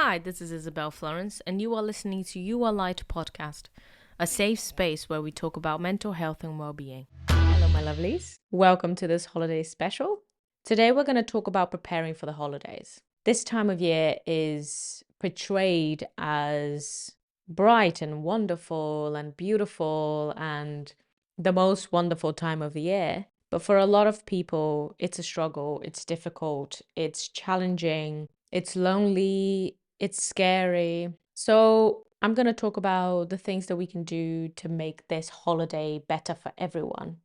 Hi, this is Isabel Florence, and you are listening to You Are Light podcast, a safe space where we talk about mental health and well-being. Hello, my lovelies. Welcome to this holiday special. Today, we're going to talk about preparing for the holidays. This time of year is portrayed as bright and wonderful and beautiful and the most wonderful time of the year. But for a lot of people, it's a struggle, it's difficult, it's challenging, it's lonely, it's scary. So, I'm going to talk about the things that we can do to make this holiday better for everyone,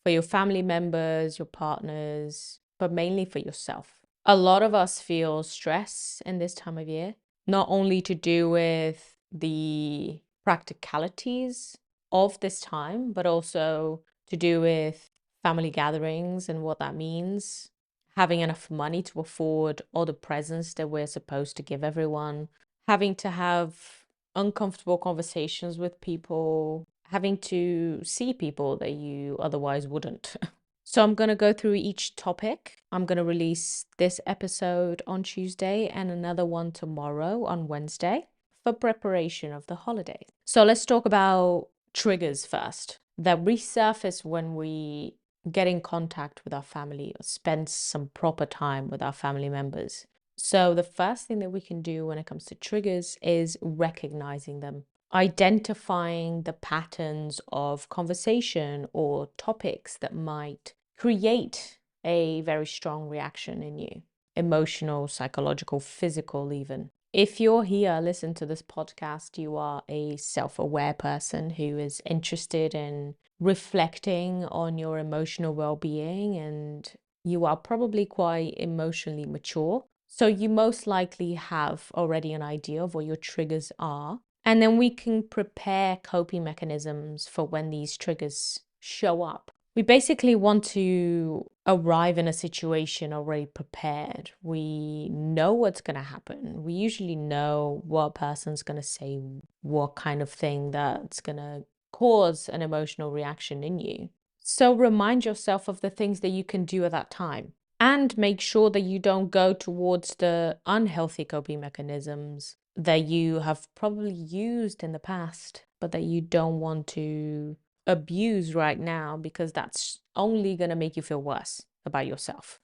for your family members, your partners, but mainly for yourself. A lot of us feel stress in this time of year, not only to do with the practicalities of this time, but also to do with family gatherings and what that means, having enough money to afford all the presents that we're supposed to give everyone, having to have uncomfortable conversations with people, having to see people that you otherwise wouldn't. So I'm going to go through each topic. I'm going to release this episode on Tuesday and another one tomorrow on Wednesday for preparation of the holidays. So let's talk about triggers first that resurface when we get in contact with our family or spend some proper time with our family members. So the first thing that we can do when it comes to triggers is recognizing them, identifying the patterns of conversation or topics that might create a very strong reaction in you, emotional, psychological, physical, even. If you're here, listen to this podcast, you are a self-aware person who is interested in reflecting on your emotional well-being, and you are probably quite emotionally mature. So you most likely have already an idea of what your triggers are. And then we can prepare coping mechanisms for when these triggers show up. We basically want to arrive in a situation already prepared. We know what's going to happen. We usually know what person's going to say, what kind of thing that's going to cause an emotional reaction in you. So remind yourself of the things that you can do at that time. And make sure that you don't go towards the unhealthy coping mechanisms that you have probably used in the past, but that you don't want to abuse right now, because that's only going to make you feel worse about yourself.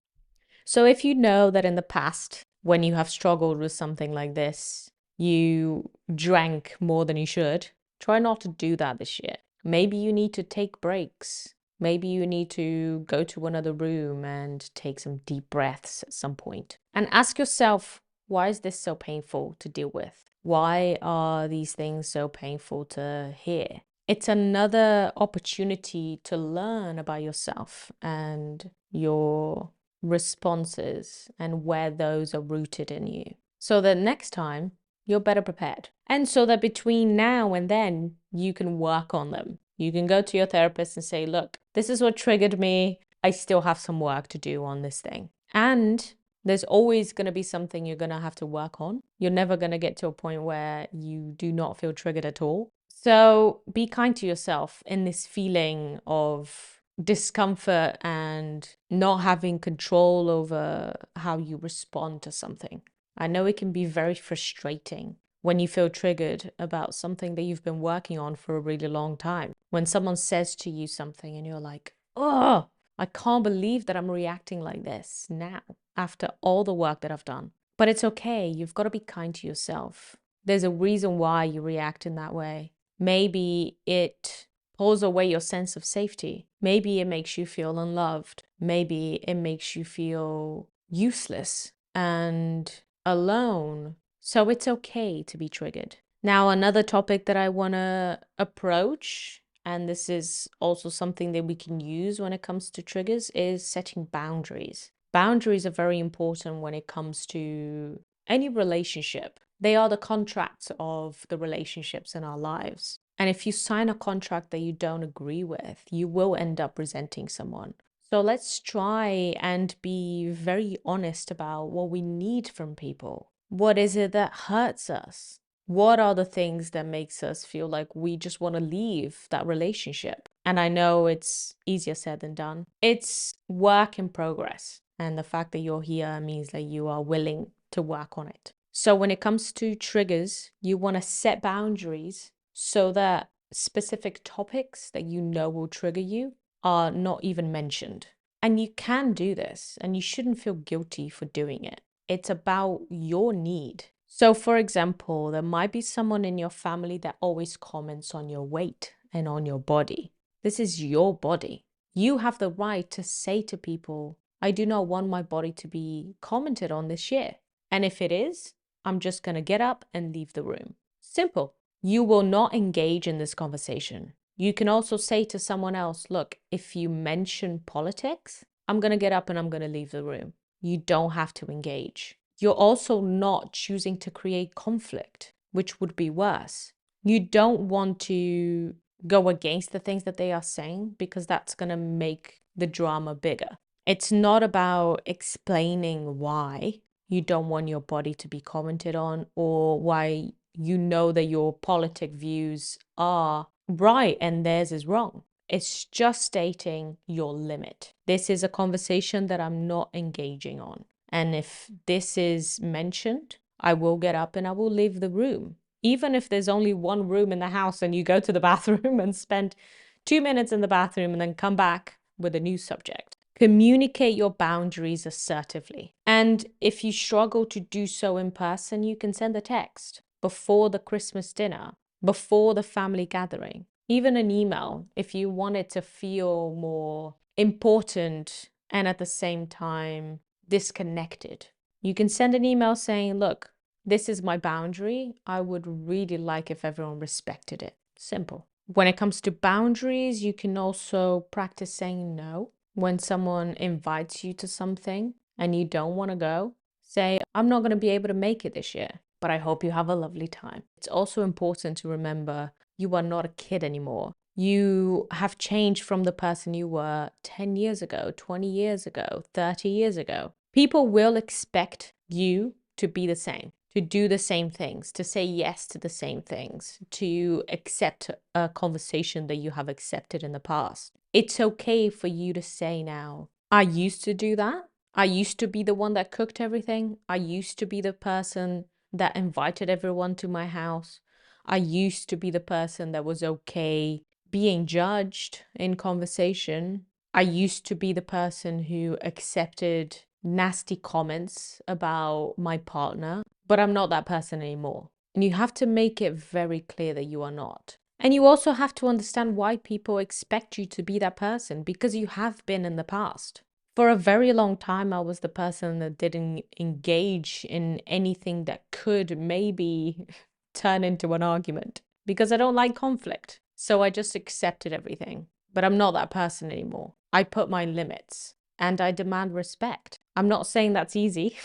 So if you know that in the past, when you have struggled with something like this, you drank more than you should, try not to do that this year. Maybe you need to take breaks. Maybe you need to go to another room and take some deep breaths at some point. And ask yourself, why is this so painful to deal with? Why are these things so painful to hear? It's another opportunity to learn about yourself and your responses and where those are rooted in you, so that next time you're better prepared. And so that between now and then, you can work on them. You can go to your therapist and say, look, this is what triggered me. I still have some work to do on this thing. And there's always going to be something you're going to have to work on. You're never going to get to a point where you do not feel triggered at all. So be kind to yourself in this feeling of discomfort and not having control over how you respond to something. I know it can be very frustrating when you feel triggered about something that you've been working on for a really long time. When someone says to you something and you're like, oh, I can't believe that I'm reacting like this now after all the work that I've done. But it's okay. You've got to be kind to yourself. There's a reason why you react in that way. Maybe it pulls away your sense of safety. Maybe it makes you feel unloved. Maybe it makes you feel useless and alone. So it's okay to be triggered. Now, another topic that I want to approach, and this is also something that we can use when it comes to triggers, is setting boundaries. Boundaries are very important when it comes to any relationship. They are the contracts of the relationships in our lives. And if you sign a contract that you don't agree with, you will end up resenting someone. So let's try and be very honest about what we need from people. What is it that hurts us? What are the things that makes us feel like we just want to leave that relationship? And I know it's easier said than done. It's work in progress. And the fact that you're here means that you are willing to work on it. So when it comes to triggers, you want to set boundaries so that specific topics that you know will trigger you are not even mentioned. And you can do this, and you shouldn't feel guilty for doing it. It's about your need. So, for example, there might be someone in your family that always comments on your weight and on your body. This is your body. You have the right to say to people, I do not want my body to be commented on this year. And if it is, I'm just going to get up and leave the room. Simple. You will not engage in this conversation. You can also say to someone else, look, if you mention politics, I'm going to get up and I'm going to leave the room. You don't have to engage. You're also not choosing to create conflict, which would be worse. You don't want to go against the things that they are saying because that's going to make the drama bigger. It's not about explaining why you don't want your body to be commented on or why you know that your politic views are right and theirs is wrong. It's just stating your limit. This is a conversation that I'm not engaging on. And if this is mentioned, I will get up and I will leave the room. Even if there's only one room in the house and you go to the bathroom and spend 2 minutes in the bathroom and then come back with a new subject. Communicate your boundaries assertively. And if you struggle to do so in person, you can send a text before the Christmas dinner, before the family gathering, even an email if you want it to feel more important and at the same time disconnected. You can send an email saying, look, this is my boundary. I would really like if everyone respected it. Simple. When it comes to boundaries, you can also practice saying no. When someone invites you to something and you don't want to go, say, I'm not going to be able to make it this year, but I hope you have a lovely time. It's also important to remember you are not a kid anymore. You have changed from the person you were 10 years ago, 20 years ago, 30 years ago. People will expect you to be the same, to do the same things, to say yes to the same things, to accept a conversation that you have accepted in the past. It's okay for you to say now, I used to do that. I used to be the one that cooked everything. I used to be the person that invited everyone to my house. I used to be the person that was okay being judged in conversation. I used to be the person who accepted nasty comments about my partner, but I'm not that person anymore. And you have to make it very clear that you are not. And you also have to understand why people expect you to be that person, because you have been in the past. For a very long time, I was the person that didn't engage in anything that could maybe turn into an argument because I don't like conflict. So I just accepted everything. But I'm not that person anymore. I put my limits and I demand respect. I'm not saying that's easy,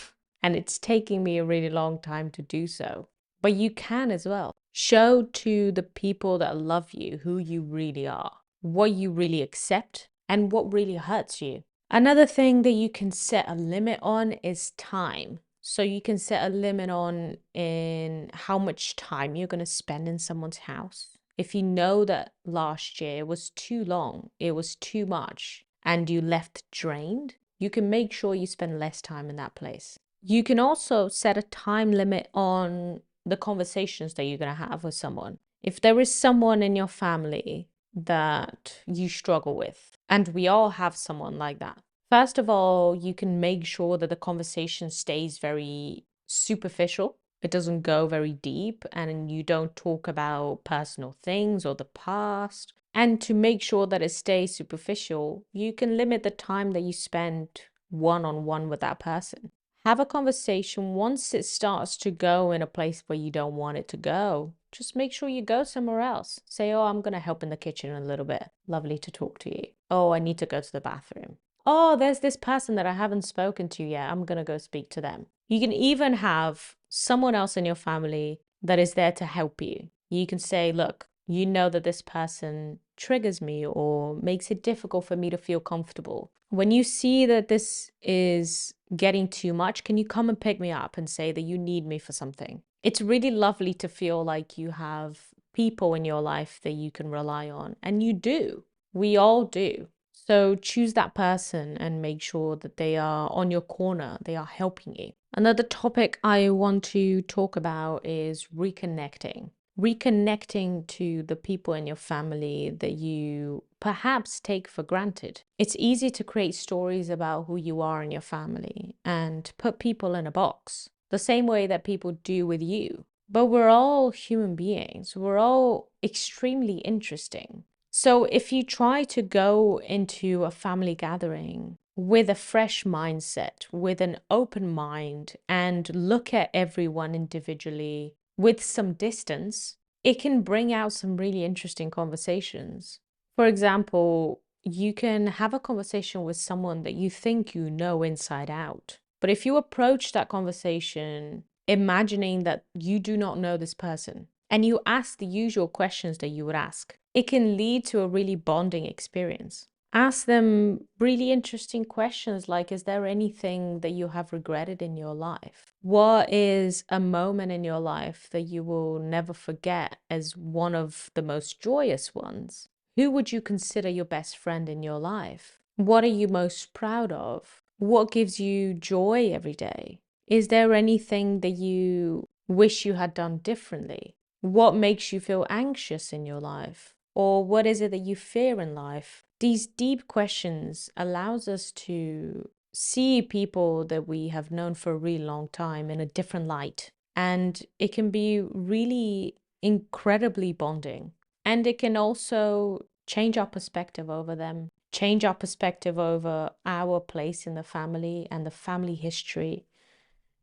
and it's taking me a really long time to do so. But you can as well. Show to the people that love you who you really are, what you really accept, and what really hurts you. Another thing that you can set a limit on is time. So you can set a limit on in how much time you're going to spend in someone's house. If you know that last year was too long, it was too much, and you left drained, you can make sure you spend less time in that place. You can also set a time limit on the conversations that you're going to have with someone. If there is someone in your family that you struggle with, and we all have someone like that, first of all, you can make sure that the conversation stays very superficial. It doesn't go very deep, and you don't talk about personal things or the past. And to make sure that it stays superficial, you can limit the time that you spend one on one with that person. Have a conversation. Once it starts to go in a place where you don't want it to go, just make sure you go somewhere else. Say, oh, I'm going to help in the kitchen a little bit. Lovely to talk to you. Oh, I need to go to the bathroom. Oh, there's this person that I haven't spoken to yet. I'm going to go speak to them. You can even have someone else in your family that is there to help you. You can say, look, you know that this person triggers me or makes it difficult for me to feel comfortable. When you see that this is getting too much, can you come and pick me up and say that you need me for something? It's really lovely to feel like you have people in your life that you can rely on, and you do. We all do. So choose that person and make sure that they are on your corner, they are helping you. Another topic I want to talk about is reconnecting. Reconnecting to the people in your family that you perhaps take for granted. It's easy to create stories about who you are in your family and put people in a box, the same way that people do with you. But we're all human beings, we're all extremely interesting. So if you try to go into a family gathering with a fresh mindset, with an open mind, and look at everyone individually with some distance, it can bring out some really interesting conversations. For example, you can have a conversation with someone that you think you know inside out. But if you approach that conversation imagining that you do not know this person and you ask the usual questions that you would ask, it can lead to a really bonding experience. Ask them really interesting questions like, is there anything that you have regretted in your life? What is a moment in your life that you will never forget as one of the most joyous ones? Who would you consider your best friend in your life? What are you most proud of? What gives you joy every day? Is there anything that you wish you had done differently? What makes you feel anxious in your life? Or what is it that you fear in life? These deep questions allows us to see people that we have known for a really long time in a different light. And it can be really incredibly bonding. And it can also change our perspective over them, change our perspective over our place in the family and the family history.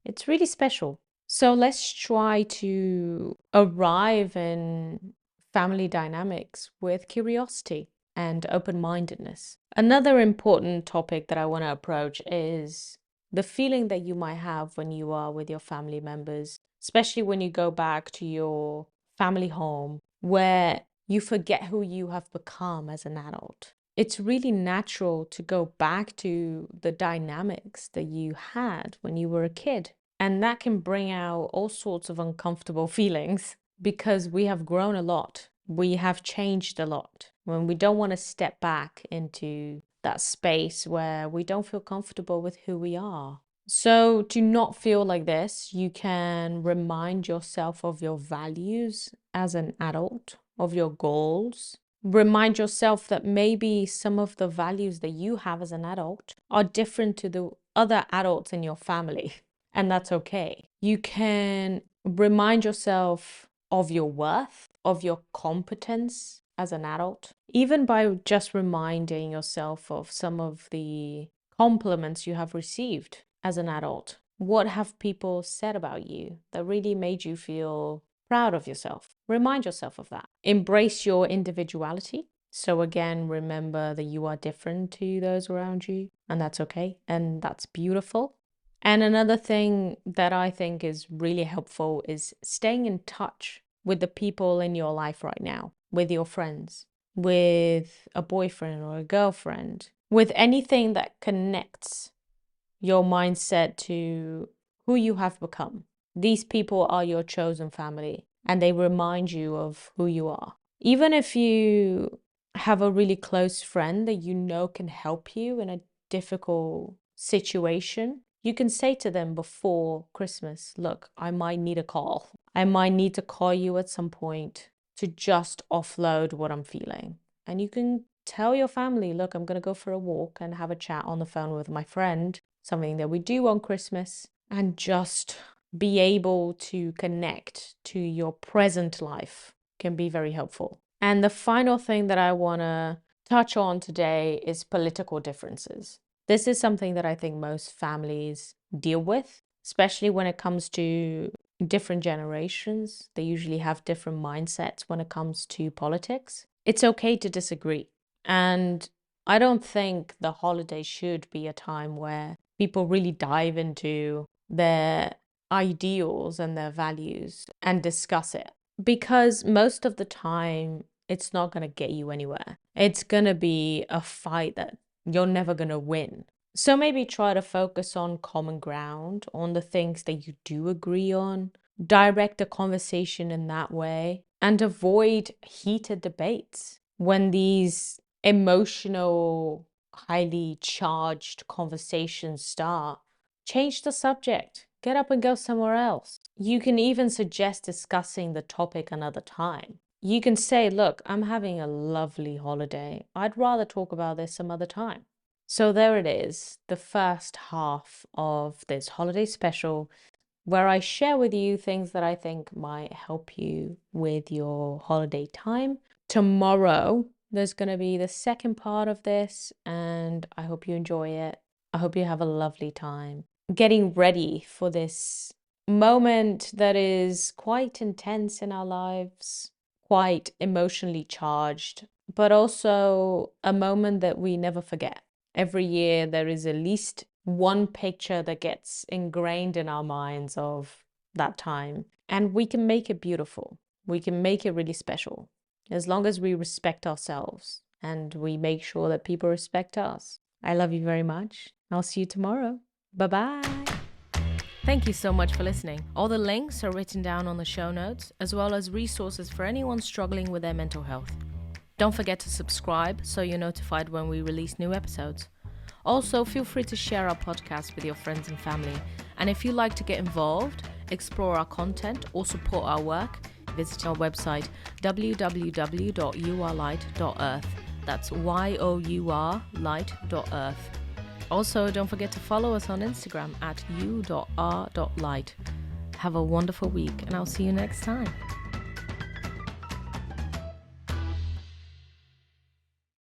It's really special. So let's try to arrive in family dynamics with curiosity and open mindedness. Another important topic that I want to approach is the feeling that you might have when you are with your family members, especially when you go back to your family home where you forget who you have become as an adult. It's really natural to go back to the dynamics that you had when you were a kid. And that can bring out all sorts of uncomfortable feelings because we have grown a lot. We have changed a lot. When we don't want to step back into that space where we don't feel comfortable with who we are. So, to not feel like this, you can remind yourself of your values as an adult, of your goals. Remind yourself that maybe some of the values that you have as an adult are different to the other adults in your family, and that's okay. You can remind yourself of your worth, of your competence as an adult, even by just reminding yourself of some of the compliments you have received as an adult. What have people said about you that really made you feel proud of yourself? Remind yourself of that. Embrace your individuality. So, again, remember that you are different to those around you, and that's okay, and that's beautiful. And another thing that I think is really helpful is staying in touch with the people in your life right now, with your friends, with a boyfriend or a girlfriend, with anything that connects your mindset to who you have become. These people are your chosen family and they remind you of who you are. Even if you have a really close friend that you know can help you in a difficult situation, you can say to them before Christmas, look, I might need a call. I might need to call you at some point to just offload what I'm feeling. And you can tell your family, look, I'm going to go for a walk and have a chat on the phone with my friend, something that we do on Christmas, and just be able to connect to your present life can be very helpful. And the final thing that I want to touch on today is political differences. This is something that I think most families deal with, especially when it comes to different generations. They usually have different mindsets when it comes to politics. It's okay to disagree. And I don't think the holiday should be a time where people really dive into their ideals and their values and discuss it. Because most of the time, it's not going to get you anywhere. It's going to be a fight that you're never going to win. So maybe try to focus on common ground, on the things that you do agree on, direct the conversation in that way, and avoid heated debates when these emotional highly charged conversations start, change the subject. Get up and go somewhere else. You can even suggest discussing the topic another time. You can say, look, I'm having a lovely holiday. I'd rather talk about this some other time. So there it is, the first half of this holiday special, where I share with you things that I think might help you with your holiday time. Tomorrow, there's going to be the second part of this, and I hope you enjoy it. I hope you have a lovely time getting ready for this moment that is quite intense in our lives, quite emotionally charged, but also a moment that we never forget. Every year, there is at least one picture that gets ingrained in our minds of that time, and we can make it beautiful. We can make it really special as long as we respect ourselves and we make sure that people respect us. I love you very much. I'll see you tomorrow. Bye-bye. Thank you so much for listening. All the links are written down on the show notes, as well as resources for anyone struggling with their mental health. Don't forget to subscribe so you're notified when we release new episodes. Also, feel free to share our podcast with your friends and family. And if you'd like to get involved, explore our content, or support our work, visit our website www.yourlight.earth. That's yourlight.earth. Also, don't forget to follow us on Instagram at you.r.light. Have a wonderful week, and I'll see you next time.